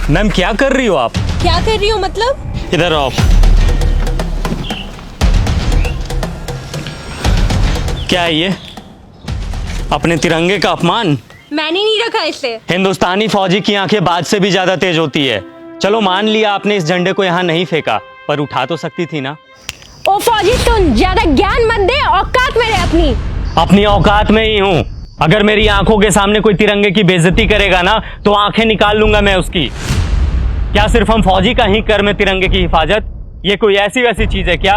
Ma'am क्या कर रही हो आप? क्या कर रही हो मतलब? इधर आओ। क्या है ये? अपने तिरंगे का अपमान। मैंने नहीं रखा इसे। हिंदुस्तानी फौजी की आंखें बाज से भी ज्यादा तेज होती है। चलो मान लिया आपने इस झंडे को यहाँ नहीं फेंका, पर उठा तो सकती थी ना। ओ फौजी सुन, ज्यादा ज्ञान मत दे, औकात में रह अपनी। अपनी औकात में ही हूँ। अगर मेरी आंखों के सामने कोई तिरंगे की बेइज्जती करेगा ना तो आंखें निकाल लूंगा मैं उसकी। क्या सिर्फ हम फौजी का ही कर्म है तिरंगे की हिफाजत? ये कोई ऐसी वैसी चीज है क्या?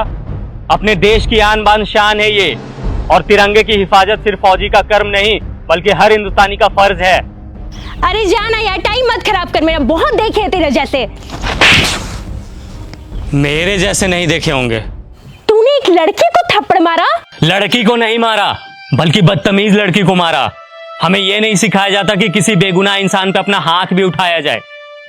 अपने देश की आन बान शान है ये, और तिरंगे की हिफाजत सिर्फ फौजी का कर्म नहीं बल्कि हर हिंदुस्तानी का फर्ज है। अरे जाना यार, टाइम मत खराब कर मेरा, बहुत देखे हैं तेरे जैसे। मेरे जैसे नहीं देखे होंगे। तूने एक लड़की को थप्पड़ मारा? लड़की को नहीं मारा बल्कि बदतमीज लड़की को मारा। हमें यह नहीं सिखाया जाता कि किसी बेगुनाह इंसान पे अपना हाथ भी उठाया जाए,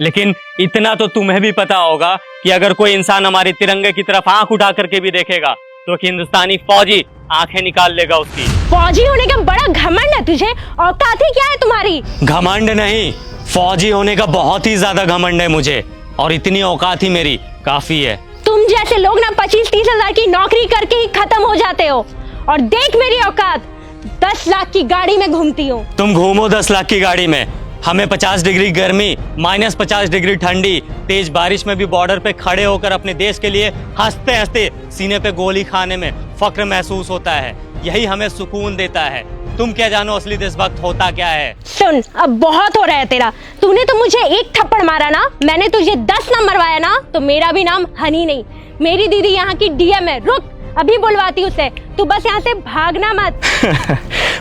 लेकिन इतना तो तुम्हें भी पता होगा कि अगर कोई इंसान हमारे तिरंगे की तरफ आंख उठा करके भी देखेगा तो कि हिंदुस्तानी फौजी आंखें निकाल लेगा उसकी। फौजी होने का बड़ा घमंड है तुझे, औकात ही क्या है तुम्हारी? घमंड नहीं, फौजी होने का बहुत ही ज्यादा घमंड है मुझे, और इतनी औकात ही मेरी काफी है। तुम जैसे लोग ना 25-30 हजार की नौकरी करके ही खत्म हो जाते हो, और देख मेरी औकात, 10 लाख की गाड़ी में घूमती हूँ। तुम घूमो 10 लाख की गाड़ी में, हमें 50 डिग्री गर्मी, -50 डिग्री ठंडी, तेज बारिश में भी बॉर्डर पे खड़े होकर अपने देश के लिए हंसते हंसते सीने पे गोली खाने में फक्र महसूस होता है। यही हमें सुकून देता है। तुम क्या जानो असली देशभक्त होता क्या है? सुन, अब बहुत हो रहा है तेरा। तूने तो मुझे एक थप्पड़ मारा ना, मैंने तुझे 10 ना मरवाया ना, तो मेरा भी नाम हनी नहीं। मेरी दीदी यहाँ की डीएम है। रुक, अभी बुलवाती उसे। तू बस यहाँ से भागना मत।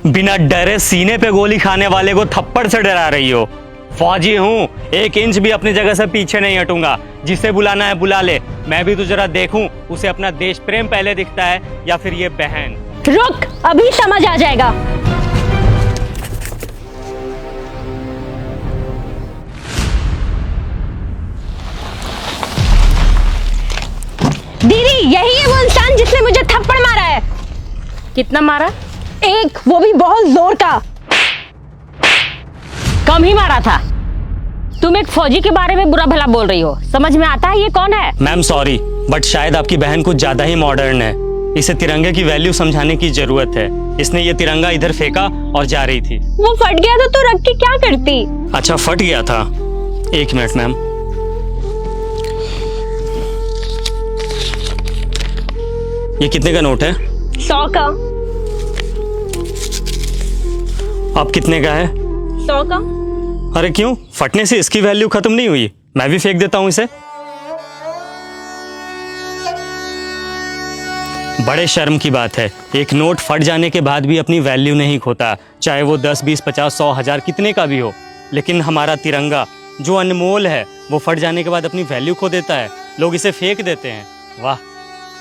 बिना डरे सीने पे गोली खाने वाले को थप्पड़ से डरा रही हो? फौजी हूँ, 1 इंच भी अपनी जगह से पीछे नहीं हटूंगा। जिसे बुलाना है बुला ले। मैं भी तो जरा देखूं उसे अपना देश प्रेम पहले दिखता है या फिर ये बहन। रुक, अभी समझ आ जाएगा। दीदी, यही है वो इंसान जिसने मुझे थप्पड़ मारा है। कितना मारा? एक, वो भी बहुत जोर का। कम ही मारा था। तुम एक फौजी के बारे में बुरा भला बोल रही हो, समझ में आता है ये कौन है? मैम सॉरी, बट शायद आपकी बहन कुछ ज्यादा ही मॉडर्न है। इसे तिरंगे की वैल्यू समझाने की जरूरत है। इसने ये तिरंगा इधर फेंका और जा रही थी। वो फट गया तो रख के क्या करती? अच्छा, फट गया था। 1 मिनट मैम। ये कितने का नोट है? 100 का। अब कितने का है? 100 का। अरे क्यों, फटने से इसकी वैल्यू खत्म नहीं हुई? मैं भी फेंक देता हूं इसे। बड़े शर्म की बात है, एक नोट फट जाने के बाद भी अपनी वैल्यू नहीं खोता, चाहे वो 10, 20, 50, 100, 1000 कितने का भी हो। लेकिन हमारा तिरंगा जो अनमोल है वो फट जाने के बाद अपनी वैल्यू खो देता है। लोग इसे फेंक देते हैं। वाह।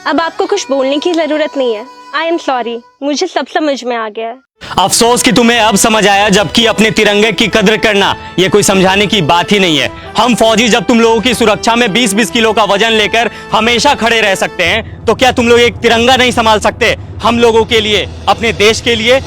अब आपको कुछ बोलने की जरूरत नहीं है। आई एम सॉरी, मुझे सब समझ में आ गया है। अफसोस कि तुम्हें अब समझ आया, जबकि अपने तिरंगे की कद्र करना ये कोई समझाने की बात ही नहीं है। हम फौजी जब तुम लोगों की सुरक्षा में 20-20 किलो का वजन लेकर हमेशा खड़े रह सकते हैं, तो क्या तुम लोग एक तिरंगा नहीं संभाल सकते हम लोगों के लिए, अपने देश के लिए?